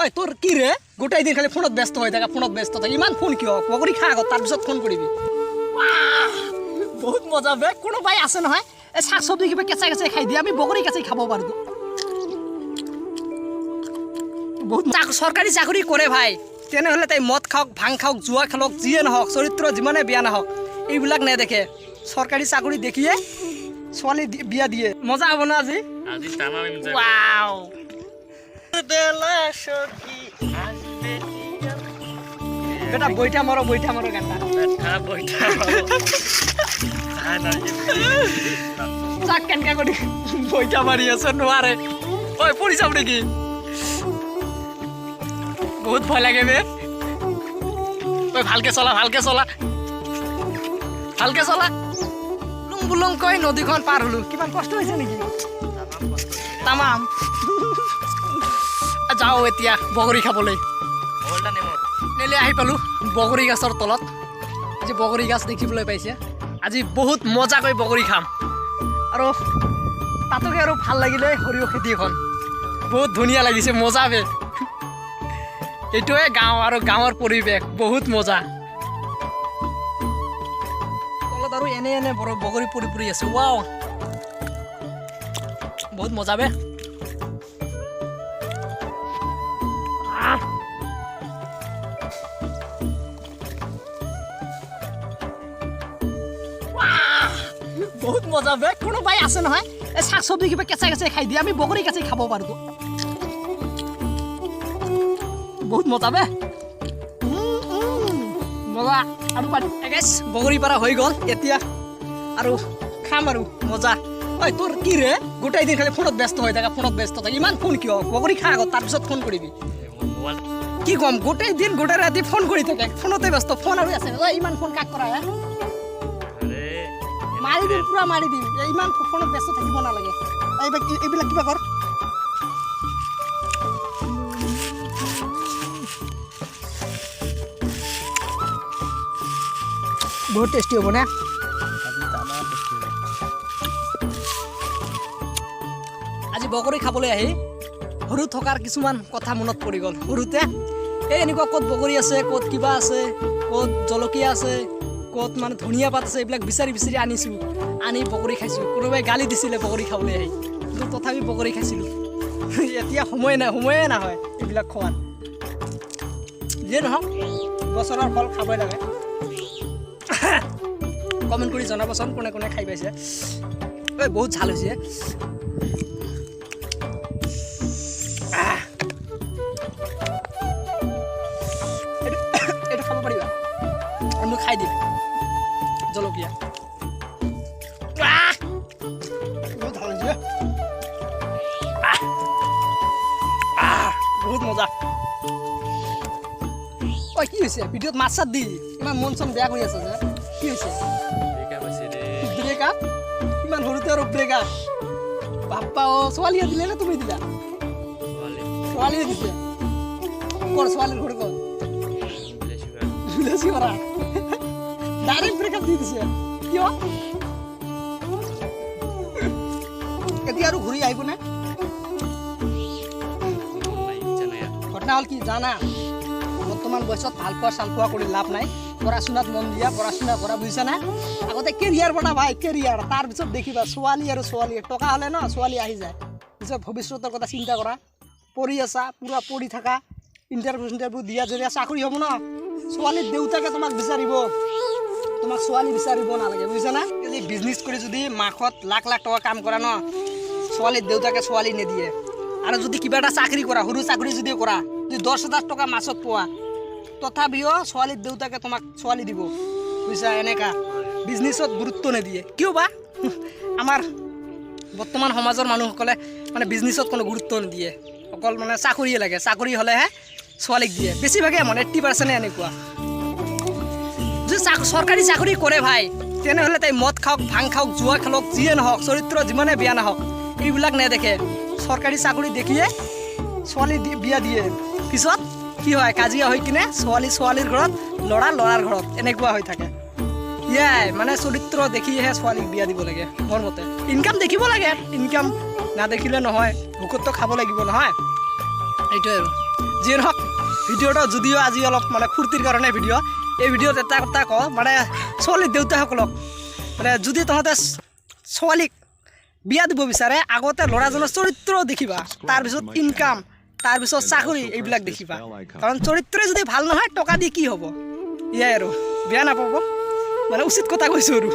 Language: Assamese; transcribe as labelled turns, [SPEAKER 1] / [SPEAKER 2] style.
[SPEAKER 1] ঐ তোৰ কি ৰে গোটেই দিন খালি ফোনত ব্যস্ত হৈ থাকে ইমান ফোন কিয় পকৰি খা আগত তাৰপিছত ফোন কৰিবি বহুত মজা বে কোনোবাই আছে নহয় এই শাক চব্জি কিবা কেঁচাই কেঁচাই খাই দিয়ে আমি বগৰী কেঁচাই খাব পাৰোঁ বহুত চৰকাৰী চাকৰি কৰে ভাই তেনেহ'লে তাই মদ খাওক ভাং খাওক জুৱা খেলক যিয়ে নহওক চৰিত্ৰ যিমানে বেয়া নহওক এইবিলাক নেদেখে চৰকাৰী চাকৰি দেখিয়ে ছোৱালী বিয়া দিয়ে মজা হ'ব না আজি ৱাও বেটা বইটা মাৰো গানটা চাক কেনেকা কৰি বইটা মাৰি আছে নোৱাৰে ঐ পৰি যাম নেকি বহুত ভয় লাগে বে ঐ ভালকে চলা লুং বুলুং কৈ নদীখন পাৰ হলো কিমান কষ্ট হৈছে নেকি তামাম যাওঁ এতিয়া বগৰী খাবলৈ নেলে আহি পালোঁ বগৰী গছৰ তলত আজি বগৰী গছ দেখিবলৈ পাইছে আজি বহুত মজাকৈ বগৰী খাম আৰু তাতোকে আৰু ভাল লাগিলে সৰিয়হ খেতিখন বহুত ধুনীয়া লাগিছে মজা বে এইটোৱে গাঁও আৰু গাঁৱৰ পৰিৱেশ বহুত মজা তলত আৰু এনে বগৰী পৰি আছে ৱাও বহুত মজা বে বহুত মজা বে কোনোবাই আছে নহয় এই শাক চব্জি কিবা কেঁচাই কেঁচাই খাই দিয়ে আমি বগৰী কেঁচাই খাব পাৰোঁ বহুত মজা বে মজা আৰু বগৰী পাৰা হৈ গ'ল এতিয়া আৰু খাম আৰু মজা ঐ তোৰ কি ৰে গোটেই দিন খালি ফোনত ব্যস্ত হৈ থাকে ইমান ফোন কিয় বগৰী খা আগত তাৰপিছত ফোন কৰিবি কি ক'ম গোটেই দিন গোটেই ৰাতি ফোন কৰি থাকে ফোনতে ব্যস্ত ফোন আৰু আছে ইমান ফোন কাক কৰা মাৰি দিম পুৰা মাৰি দিম ইমান ফোনত ব্যস্ত থাকিব নালাগে এইবিলাক কিবা কৰ বহুত টেষ্টি হ'ব নে আজি বগৰী খাবলৈ আহি সৰু থকাৰ কিছুমান কথা মনত পৰি গ'ল সৰুতে এই এনেকুৱা ক'ত বগৰী আছে ক'ত কিবা আছে ক'ত জলকীয়া আছে ক'ত মানে ধনিয়া পাত আছে এইবিলাক বিচাৰি আনিছোঁ আনি বগৰী খাইছোঁ কোনোবাই গালি দিছিলে বগৰী খাবলৈ আহি কিন্তু তথাপি বগৰী খাইছিলোঁ এতিয়া সময়ে নহয় এইবিলাক খোৱাত যিয়ে নহওক বছৰৰ ফল খাবই লাগে কমেণ্ট কৰি জনাবচোন কোনে খাই পাইছে ঐ বহুত ভাল হৈছে এইটো খাব পাৰিবা মই খাই দিম জলকীয়া বহুত ভাল হৈছে বহুত মজা ঐ কি হৈছে ভিডিঅ'ত মাছ চাত দি ইমান মন চন বেয়া কৰি আছে যে কি হৈছে ব্ৰেকআপ ইমান সৰুতে আৰু ব্ৰেকআপ বাপ্পা ছোৱালীয়ে দিলে নে তুমি দিলা ছোৱালীয়ে দিছে ক'ৰ ছোৱালীৰ ঘৰ ক'ত ডাইৰেক্ট ব্ৰেকআপ দি দিছে কিয় এতিয়া আৰু ঘূৰি আহিব নে ঘটনা হ'ল কি জানা বৰ্তমান বয়সত ভাল পোৱা চাল পোৱা কৰি লাভ নাই পঢ়া শুনাত মন দিয়া পঢ়া শুনা কৰা বুজিছা না আগতে কেৰিয়াৰ বনা ভাই কেৰিয়াৰ তাৰপিছত দেখিবা ছোৱালী টকা হ'লে ন ছোৱালী আহি যায় পিছত ভৱিষ্যতৰ কথা চিন্তা কৰা পঢ়ি আছা পুৰা পঢ়ি থাকা ইণ্টাৰভিউ দিয়া যদি চাকৰি হ'ব ন ছোৱালীৰ দেউতাকে তোমাক বিচাৰিব তোমাক ছোৱালী বিচাৰিব নালাগে বুজিছা না যদি বিজনেছ কৰি যদি মাহত লাখ টকা কাম কৰা ন ছোৱালীৰ দেউতাকে ছোৱালী নিদিয়ে আৰু যদি কিবা এটা চাকৰি কৰা সৰু চাকৰি যদি কৰা যদি 10,000 টকা মাছত পোৱা তথাপিও ছোৱালীৰ দেউতাকে তোমাক ছোৱালী দিব বুজিছা এনেকা বিজনেছত গুৰুত্ব নিদিয়ে কিয় বা আমাৰ বৰ্তমান সমাজৰ মানুহসকলে মানে বিজনেছত কোনো গুৰুত্ব নিদিয়ে অকল মানে চাকৰিয়ে লাগে চাকৰি হ'লেহে ছোৱালীক দিয়ে বেছিভাগে মানে 80% এনেকুৱা যদি চৰকাৰী চাকৰি কৰে ভাই তেনেহ'লে তাই মদ খাওক ভাং খাওক জুৱা খেলক যিয়ে নহওক চৰিত্ৰ যিমানে বেয়া নহওক এইবিলাক নেদেখে চৰকাৰী চাকৰি দেখিয়ে ছোৱালী বিয়া দিয়ে পিছত কি হয় কাজিয়া হৈ কিনে ছোৱালীৰ ঘৰত ল'ৰাৰ ঘৰত এনেকুৱা হৈ থাকে ইয়াই মানে চৰিত্ৰ দেখিহে ছোৱালীক বিয়া দিব লাগে মোৰ মতে ইনকাম দেখিব লাগে ইনকাম নাদেখিলে নহয় ভোকততো খাব লাগিব নহয় এইটোৱে আৰু যিয়ে নহওক ভিডিঅ'টো যদিও আজি অলপ মানে ফূৰ্তিৰ কাৰণে ভিডিঅ' এই ভিডিঅ'ত এটা কথা কওঁ মানে ছোৱালীৰ দেউতাসকলক মানে যদি তহঁতে ছোৱালীক বিয়া দিব বিচাৰে আগতে ল'ৰাজনৰ চৰিত্ৰ দেখিবা তাৰপিছত ইনকাম তাৰপিছত চাকৰি এইবিলাক দেখিবা কাৰণ চৰিত্ৰই যদি ভাল নহয় টকা দি কি হ'ব এয়াই আৰু বেয়া নাপাব মানে উচিত কথা কৈছোঁ আৰু